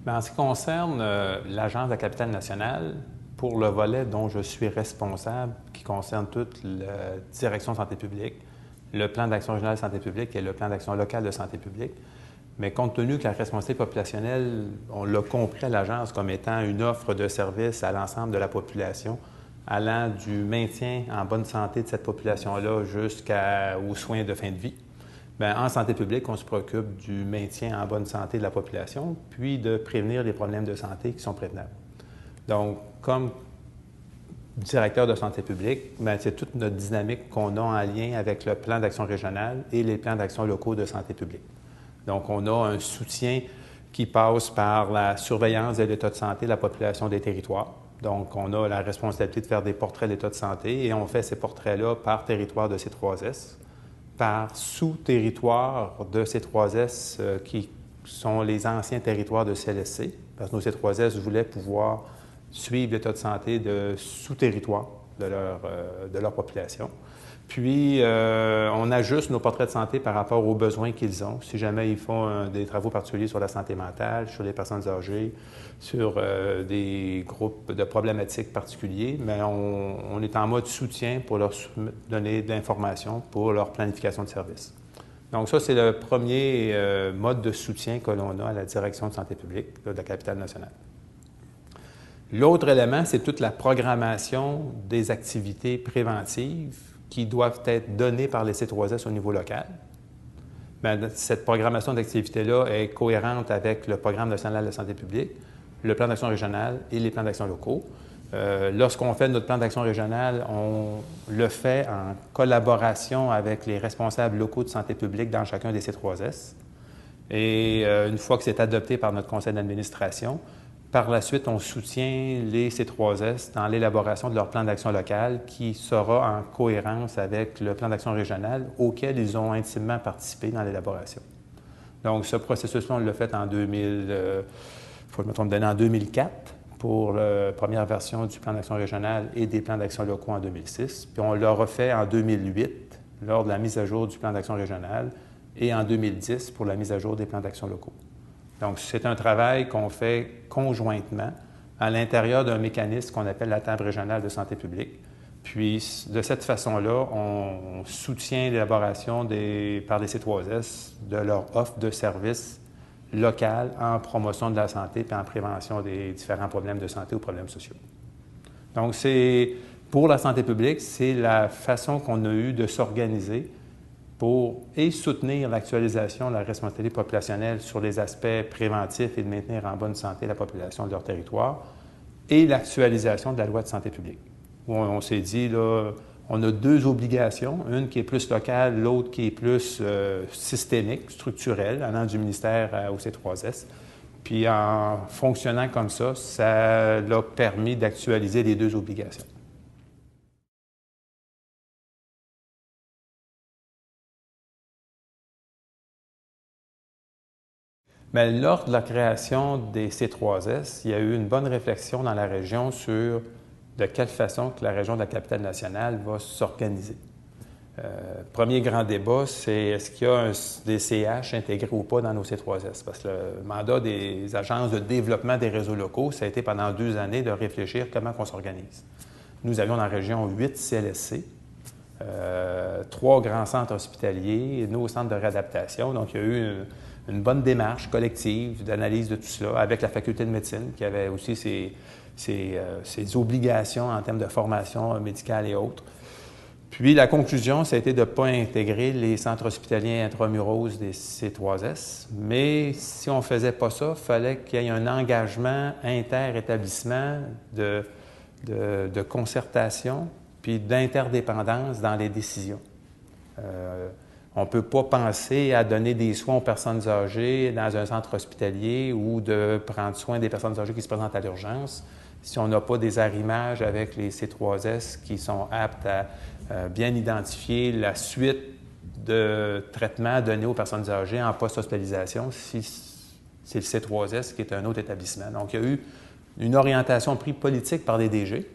En ce qui concerne l'Agence de la capitale nationale, pour le volet dont je suis responsable, qui concerne toute la direction de santé publique, le plan d'action régionale de santé publique et le plan d'action locale de santé publique, mais compte tenu que la responsabilité populationnelle, on l'a compris à l'Agence comme étant une offre de service à l'ensemble de la population, allant du maintien en bonne santé de cette population-là jusqu'aux soins de fin de vie. Bien, en santé publique, on se préoccupe du maintien en bonne santé de la population, puis de prévenir les problèmes de santé qui sont prévenables. Donc, comme directeur de santé publique, bien, c'est toute notre dynamique qu'on a en lien avec le plan d'action régional et les plans d'action locaux de santé publique. Donc, on a un soutien qui passe par la surveillance de l'état de santé de la population des territoires. Donc, on a la responsabilité de faire des portraits de l'état de santé et on fait ces portraits-là par territoire de C3S, par sous-territoire de C3S qui sont les anciens territoires de CLSC, parce que nos C3S voulaient pouvoir suivre l'état de santé de sous-territoire de leur population. Puis, on ajuste nos portraits de santé par rapport aux besoins qu'ils ont. Si jamais ils font des travaux particuliers sur la santé mentale, sur les personnes âgées, sur des groupes de problématiques particuliers, mais on est en mode soutien pour leur donner de l'information pour leur planification de service. Donc ça, c'est le premier mode de soutien que l'on a à la direction de santé publique de la capitale nationale. L'autre élément, c'est toute la programmation des activités préventives qui doivent être données par les C3S au niveau local. Bien, cette programmation d'activités-là est cohérente avec le Programme national de santé publique, le plan d'action régional et les plans d'action locaux. Lorsqu'on fait notre plan d'action régional, on le fait en collaboration avec les responsables locaux de santé publique dans chacun des C3S. Et une fois que c'est adopté par notre conseil d'administration, par la suite, on soutient les C3S dans l'élaboration de leur plan d'action local qui sera en cohérence avec le plan d'action régional auquel ils ont intimement participé dans l'élaboration. Donc, ce processus-là, on l'a fait en 2004 pour la première version du plan d'action régional et des plans d'action locaux en 2006. Puis on l'a refait en 2008 lors de la mise à jour du plan d'action régional et en 2010 pour la mise à jour des plans d'action locaux. Donc, c'est un travail qu'on fait conjointement à l'intérieur d'un mécanisme qu'on appelle la table régionale de santé publique. Puis, de cette façon-là, on soutient l'élaboration par les C3S de leur offre de services locales en promotion de la santé et en prévention des différents problèmes de santé ou problèmes sociaux. Donc, pour la santé publique, c'est la façon qu'on a eue de s'organiser pour soutenir l'actualisation de la responsabilité populationnelle sur les aspects préventifs et de maintenir en bonne santé la population de leur territoire et l'actualisation de la loi de santé publique. On s'est dit, là, on a deux obligations, une qui est plus locale, l'autre qui est plus systémique, structurelle, allant du ministère au C3S. Puis en fonctionnant comme ça l'a permis d'actualiser les deux obligations. Bien, lors de la création des C3S, il y a eu une bonne réflexion dans la région sur de quelle façon que la région de la capitale nationale va s'organiser. Premier grand débat, c'est est-ce qu'il y a des CH intégrés ou pas dans nos C3S? Parce que le mandat des agences de développement des réseaux locaux, ça a été pendant 2 années de réfléchir comment on s'organise. Nous avions dans la région 8 CLSC, 3 grands centres hospitaliers, nos centres de réadaptation. Donc, il y a eu une bonne démarche collective d'analyse de tout cela avec la faculté de médecine qui avait aussi ses obligations en termes de formation médicale et autres. Puis la conclusion, ça a été de ne pas intégrer les centres hospitaliers intramuros des C3S, mais si on ne faisait pas ça, il fallait qu'il y ait un engagement inter-établissement de concertation puis d'interdépendance dans les décisions. On ne peut pas penser à donner des soins aux personnes âgées dans un centre hospitalier ou de prendre soin des personnes âgées qui se présentent à l'urgence si on n'a pas des arrimages avec les C3S qui sont aptes à bien identifier la suite de traitement donné aux personnes âgées en post-hospitalisation si c'est le C3S qui est un autre établissement. Donc, il y a eu une orientation prise politique par les DG,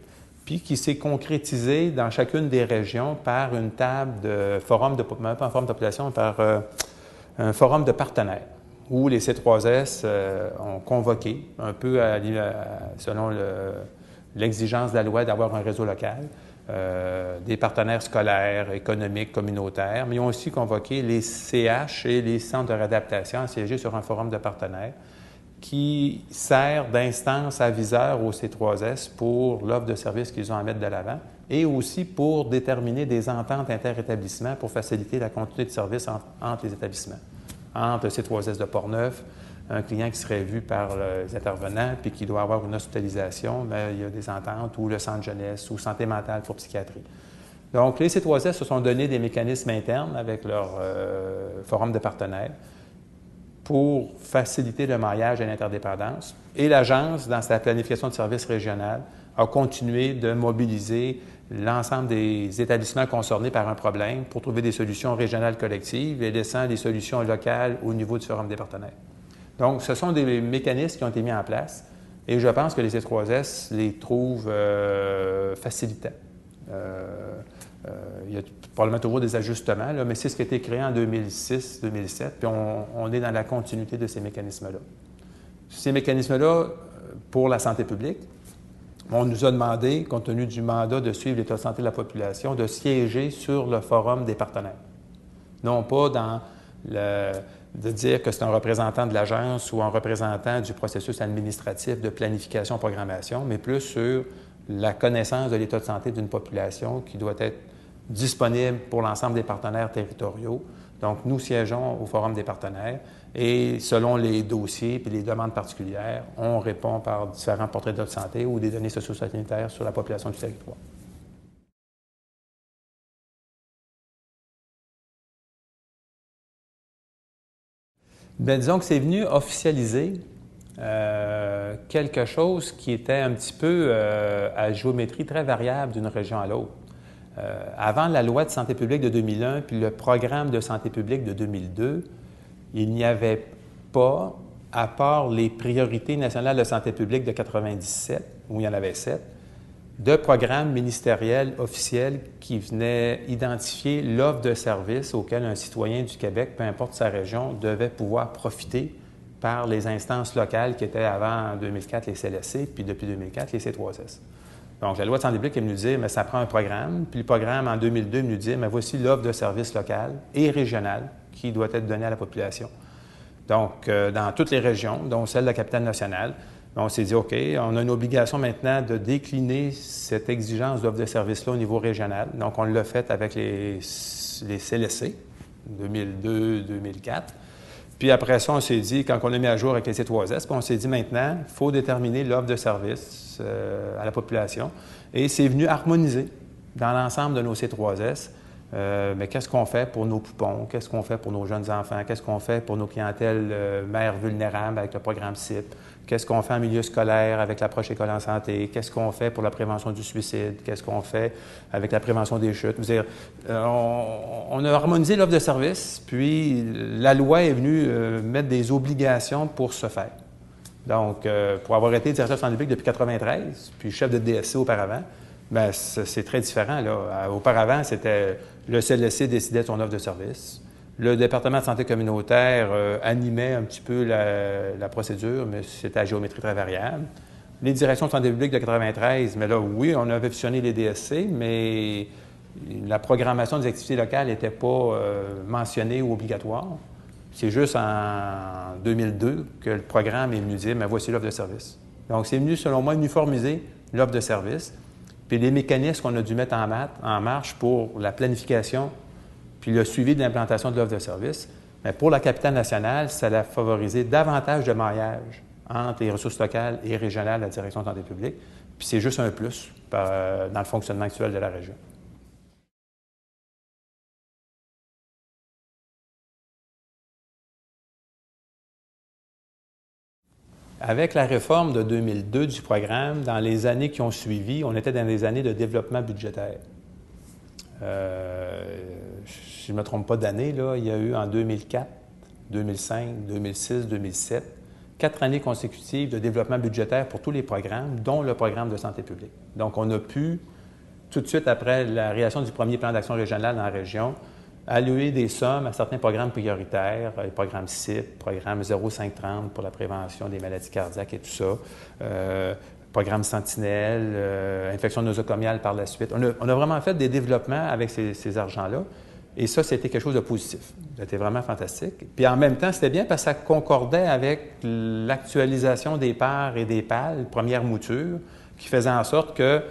puis qui s'est concrétisée dans chacune des régions par une table de forum pas un forum de population, par un forum de partenaires. où les C3S ont convoqué, un peu selon l'exigence de la loi d'avoir un réseau local, des partenaires scolaires, économiques, communautaires, mais ils ont aussi convoqué les CH et les centres de réadaptation à siéger sur un forum de partenaires qui sert d'instance aviseur au C3S pour l'offre de services qu'ils ont à mettre de l'avant et aussi pour déterminer des ententes interétablissements pour faciliter la continuité de service entre les établissements. Entre le C3S de Portneuf, un client qui serait vu par les intervenants puis qui doit avoir une hospitalisation, mais il y a des ententes, ou le centre jeunesse, ou santé mentale pour psychiatrie. Donc, les C3S se sont donné des mécanismes internes avec leur forum de partenaires pour faciliter le maillage et l'interdépendance. Et l'Agence, dans sa planification de services régionale, a continué de mobiliser l'ensemble des établissements concernés par un problème pour trouver des solutions régionales collectives et laissant les solutions locales au niveau du forum des partenaires. Donc, ce sont des mécanismes qui ont été mis en place et je pense que les C3S les trouvent facilitants. Il y a probablement toujours des ajustements, là, mais c'est ce qui a été créé en 2006-2007, puis on est dans la continuité de ces mécanismes-là. Ces mécanismes-là, pour la santé publique, on nous a demandé, compte tenu du mandat de suivre l'état de santé de la population, de siéger sur le forum des partenaires. Non pas de dire que c'est un représentant de l'agence ou un représentant du processus administratif de planification-programmation, mais plus sur la connaissance de l'état de santé d'une population qui doit être disponible pour l'ensemble des partenaires territoriaux. Donc, nous siégeons au Forum des partenaires et selon les dossiers et les demandes particulières, on répond par différents portraits d'état de santé ou des données socio-sanitaires sur la population du territoire. Bien, disons que c'est venu officialiser quelque chose qui était un petit peu à géométrie très variable d'une région à l'autre. Avant la loi de santé publique de 2001 puis le programme de santé publique de 2002, il n'y avait pas, à part les priorités nationales de santé publique de 1997, où il y en avait 7, de programme ministériel officiel qui venait identifier l'offre de services auquel un citoyen du Québec, peu importe sa région, devait pouvoir profiter par les instances locales qui étaient avant en 2004 les CLSC, puis depuis 2004 les C3S. Donc, la loi de santé publique, elle nous dit, mais ça prend un programme. Puis le programme, en 2002, nous dit, mais voici l'offre de services locales et régionales qui doit être donnée à la population. Donc, dans toutes les régions, dont celle de la capitale nationale, on s'est dit, OK, on a une obligation maintenant de décliner cette exigence d'offre de services-là au niveau régional. Donc, on l'a fait avec les CLSC, 2002-2004. Puis après ça, on s'est dit, quand on a mis à jour avec les C3S, on s'est dit maintenant, il faut déterminer l'offre de service à la population. Et c'est venu harmoniser dans l'ensemble de nos C3S. Mais qu'est-ce qu'on fait pour nos poupons? Qu'est-ce qu'on fait pour nos jeunes enfants? Qu'est-ce qu'on fait pour nos clientèles mères vulnérables avec le programme CIP? Qu'est-ce qu'on fait en milieu scolaire avec l'approche École en santé? Qu'est-ce qu'on fait pour la prévention du suicide? Qu'est-ce qu'on fait avec la prévention des chutes? Dire, on a harmonisé l'offre de service, puis la loi est venue mettre des obligations pour ce faire. Donc, pour avoir été directeur de santé publique depuis 1993, puis chef de DSC auparavant, bien, c'est très différent, là. Auparavant, c'était le CLSC décidait de son offre de service. Le département de santé communautaire animait un petit peu la procédure, mais c'était à géométrie très variable. Les directions de santé publique de 1993, mais là, oui, on avait fusionné les DSC, mais la programmation des activités locales n'était pas mentionnée ou obligatoire. C'est juste en 2002 que le programme est venu dire, mais voici l'offre de service. Donc, c'est venu, selon moi, uniformiser l'offre de service. Puis les mécanismes qu'on a dû mettre en marche pour la planification puis le suivi de l'implantation de l'offre de service, mais pour la capitale nationale, ça a favorisé davantage de maillage entre les ressources locales et régionales de la direction de santé publique. Puis c'est juste un plus dans le fonctionnement actuel de la région. Avec la réforme de 2002 du programme, dans les années qui ont suivi, on était dans des années de développement budgétaire. Si je ne me trompe pas d'année, là, il y a eu en 2004, 2005, 2006, 2007, 4 années consécutives de développement budgétaire pour tous les programmes, dont le programme de santé publique. Donc, on a pu, tout de suite après la réalisation du premier plan d'action régional dans la région, allouer des sommes à certains programmes prioritaires, les programmes CIP, programme 0530 pour la prévention des maladies cardiaques et tout ça, programme Sentinelle, infection nosocomiale par la suite. On a vraiment fait des développements avec ces argents-là. Et ça, c'était quelque chose de positif. C'était vraiment fantastique. Puis en même temps, c'était bien parce que ça concordait avec l'actualisation des parts et des pales, première mouture, qui faisait en sorte que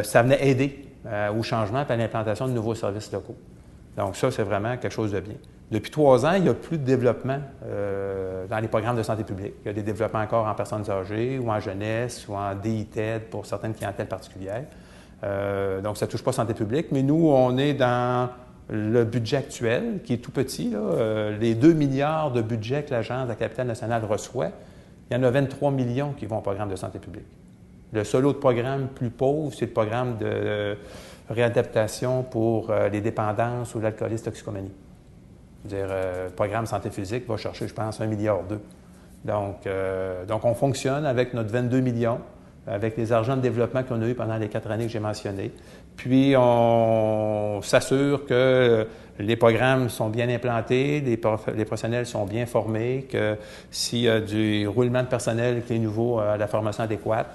ça venait aider au changement et à l'implantation de nouveaux services locaux. Donc ça, c'est vraiment quelque chose de bien. Depuis 3 ans, il n'y a plus de développement dans les programmes de santé publique. Il y a des développements encore en personnes âgées ou en jeunesse ou en DITED pour certaines clientèles particulières. Donc ça ne touche pas santé publique, mais nous, on est dans le budget actuel, qui est tout petit, là, les 2 milliards de budget que l'Agence de la capitale nationale reçoit, il y en a 23 millions qui vont au programme de santé publique. Le seul autre programme plus pauvre, c'est le programme de réadaptation pour les dépendances ou l'alcoolisme toxicomanie. C'est-à-dire, le programme santé physique va chercher, je pense, 1,2 milliard. Donc, on fonctionne avec notre 22 millions, avec les argents de développement qu'on a eu pendant les 4 années que j'ai mentionnées. Puis, on s'assure que les programmes sont bien implantés, les professionnels sont bien formés, que s'il y a du roulement de personnel qui est nouveau à la formation adéquate,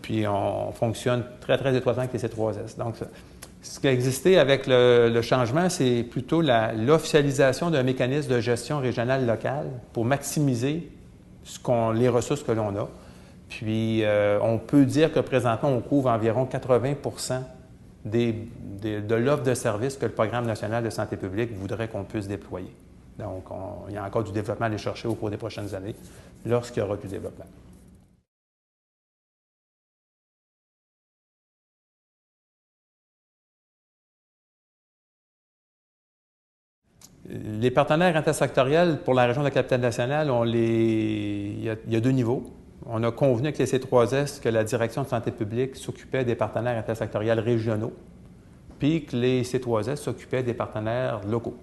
puis on fonctionne très, très étroitement avec les C3S. Donc, ce qui a existé avec le changement, c'est plutôt l'officialisation d'un mécanisme de gestion régionale locale pour maximiser les ressources que l'on a. Puis, on peut dire que présentement, on couvre environ 80 de l'offre de services que le Programme national de santé publique voudrait qu'on puisse déployer. Donc, il y a encore du développement à aller chercher au cours des prochaines années lorsqu'il y aura du développement. Les partenaires intersectoriels pour la région de la capitale nationale, il y a 2 niveaux. On a convenu avec les C3S que la direction de santé publique s'occupait des partenaires intersectoriels régionaux, puis que les C3S s'occupaient des partenaires locaux.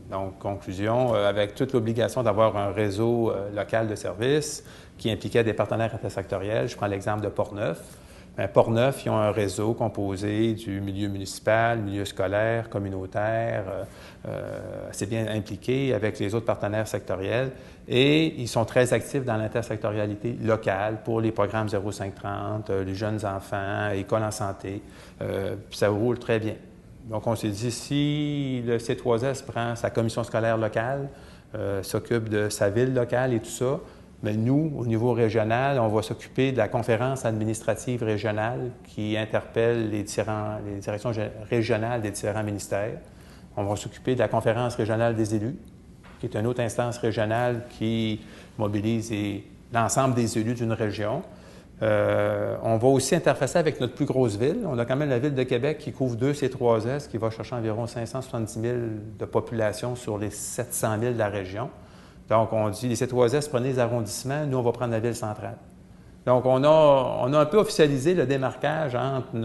Donc, conclusion, avec toute l'obligation d'avoir un réseau local de services qui impliquait des partenaires intersectoriels. Je prends l'exemple de Portneuf. Portneuf, ils ont un réseau composé du milieu municipal, milieu scolaire, communautaire, assez bien impliqué avec les autres partenaires sectoriels. Et ils sont très actifs dans l'intersectorialité locale pour les programmes 0530, les jeunes enfants, écoles en santé. Puis ça roule très bien. Donc, on s'est dit, si le C3S prend sa commission scolaire locale, s'occupe de sa ville locale et tout ça, mais nous, au niveau régional, on va s'occuper de la conférence administrative régionale qui interpelle les directions régionales des différents ministères. On va s'occuper de la conférence régionale des élus, qui est une autre instance régionale qui mobilise l'ensemble des élus d'une région. On va aussi interfacer avec notre plus grosse ville. On a quand même la ville de Québec qui couvre 2 C3S, qui va chercher environ 570 000 de population sur les 700 000 de la région. Donc, on dit, les C3S, prenez les arrondissements, nous, on va prendre la ville centrale. Donc, on a un peu officialisé le démarquage entre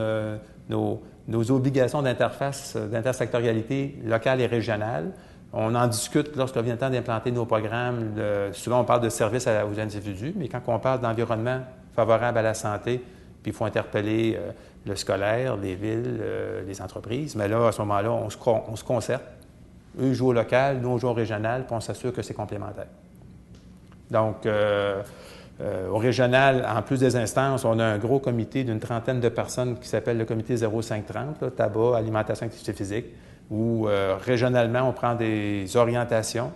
nos obligations d'interface, d'intersectorialité locale et régionale. On en discute lorsqu'il vient le temps d'implanter nos programmes. Souvent, on parle de services aux individus, mais quand on parle d'environnement favorable à la santé, puis il faut interpeller le scolaire, les villes, les entreprises, mais là, à ce moment-là, on se concerte. Eux jouent au local, nous on joue au régional, puis on s'assure que c'est complémentaire. Donc, au régional, en plus des instances, on a un gros comité d'une 30aine de personnes qui s'appelle le comité 0530, là, tabac, alimentation, activité physique, où régionalement, on prend des orientations,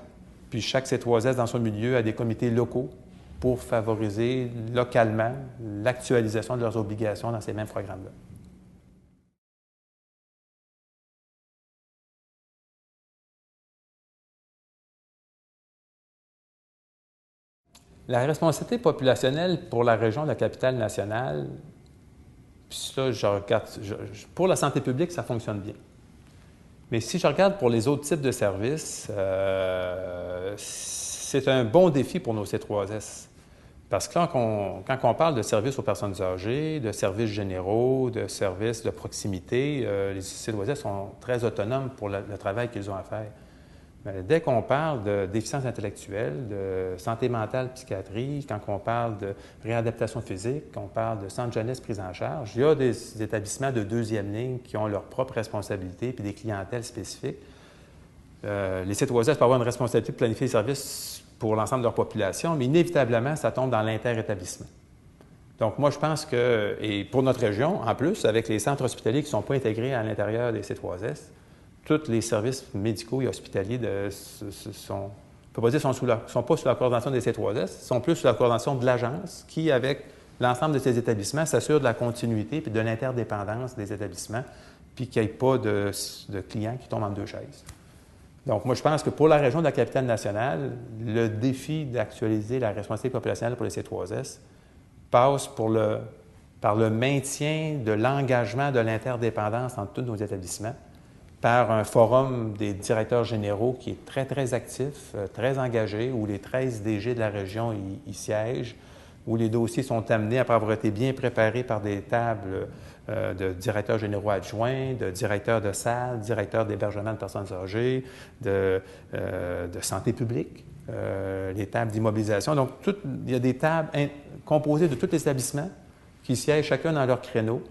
puis chaque C3S dans son milieu a des comités locaux pour favoriser localement l'actualisation de leurs obligations dans ces mêmes programmes-là. La responsabilité populationnelle pour la région de la capitale nationale, puis là, je regarde, pour la santé publique, ça fonctionne bien. Mais si je regarde pour les autres types de services, c'est un bon défi pour nos C3S. Parce que quand on parle de services aux personnes âgées, de services généraux, de services de proximité, les C3S sont très autonomes pour le travail qu'ils ont à faire. Mais dès qu'on parle de déficience intellectuelle, de santé mentale, psychiatrie, quand on parle de réadaptation physique, qu'on parle de centre jeunesse prise en charge, il y a des établissements de 2e ligne qui ont leur propre responsabilité puis des clientèles spécifiques. Les C3S peuvent avoir une responsabilité de planifier les services pour l'ensemble de leur population, mais inévitablement, ça tombe dans l'inter-établissement. Donc, moi, je pense que, et pour notre région, en plus, avec les centres hospitaliers qui ne sont pas intégrés à l'intérieur des C3S, tous les services médicaux et hospitaliers sont pas sous la coordination des C3S, sont plus sous la coordination de l'agence qui, avec l'ensemble de ces établissements, s'assure de la continuité et de l'interdépendance des établissements, puis qu'il n'y ait pas de clients qui tombent en deux chaises. Donc, moi, je pense que pour la région de la capitale nationale, le défi d'actualiser la responsabilité populationnelle pour les C3S passe par le maintien de l'engagement de l'interdépendance entre tous nos établissements, par un forum des directeurs généraux qui est très, très actif, très engagé, où les 13 DG de la région y siègent, où les dossiers sont amenés après avoir été bien préparés par des tables de directeurs généraux adjoints, de directeurs de salles, directeurs d'hébergement de personnes âgées, de santé publique, les tables d'immobilisation. Donc, il y a des tables composées de tous les établissements qui siègent chacun dans leur créneau,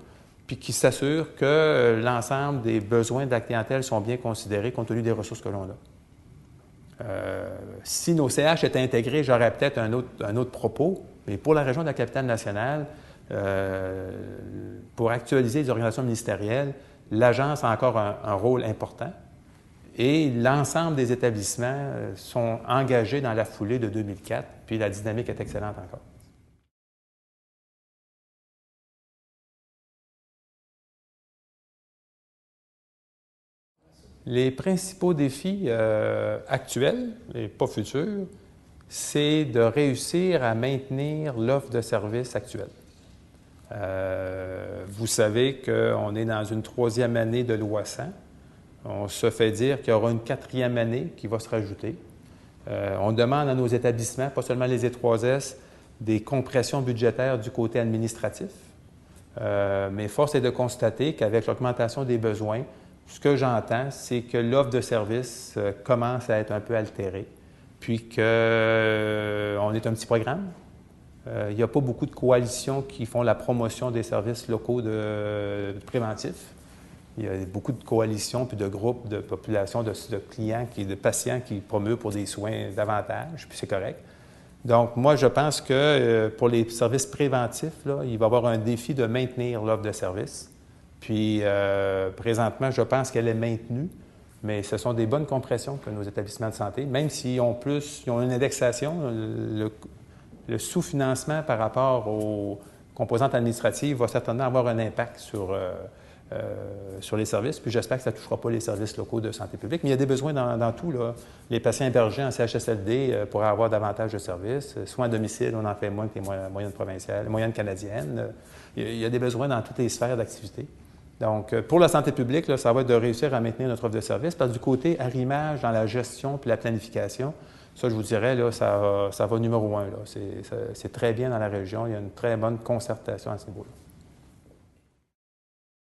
puis qui s'assurent que l'ensemble des besoins de la clientèle sont bien considérés compte tenu des ressources que l'on a. Si nos CH étaient intégrés, j'aurais peut-être un autre propos, mais pour la région de la capitale nationale, pour actualiser les organisations ministérielles, l'agence a encore un rôle important et l'ensemble des établissements sont engagés dans la foulée de 2004, puis la dynamique est excellente encore. Les principaux défis actuels et pas futurs, c'est de réussir à maintenir l'offre de services actuelle. Vous savez qu'on est dans une 3e année de loi 100. On se fait dire qu'il y aura une 4e année qui va se rajouter. On demande à nos établissements, pas seulement les E3S, des compressions budgétaires du côté administratif. Mais force est de constater qu'avec l'augmentation des besoins, ce que j'entends, c'est que l'offre de service commence à être un peu altérée, puis qu'on est un petit programme. Il n'y a pas beaucoup de coalitions qui font la promotion des services locaux préventifs. Il y a beaucoup de coalitions puis de groupes de population, de clients, de patients qui promeuvent pour des soins davantage, puis c'est correct. Donc, moi, je pense que pour les services préventifs, là, il va y avoir un défi de maintenir l'offre de service. Puis, présentement, je pense qu'elle est maintenue, mais ce sont des bonnes compressions que nos établissements de santé, même s'ils ont une indexation, le sous-financement par rapport aux composantes administratives va certainement avoir un impact sur les services. Puis, j'espère que ça ne touchera pas les services locaux de santé publique. Mais il y a des besoins dans tout, là. Les patients hébergés en CHSLD pourraient avoir davantage de services. Soit à domicile, on en fait moins que les moyennes provinciales, les moyennes canadiennes. Il y a des besoins dans toutes les sphères d'activité. Donc, pour la santé publique, là, ça va être de réussir à maintenir notre offre de service, parce que du côté arrimage dans la gestion puis la planification, ça, je vous dirais, là, ça va numéro 1. C'est très bien dans la région. Il y a une très bonne concertation à ce niveau-là.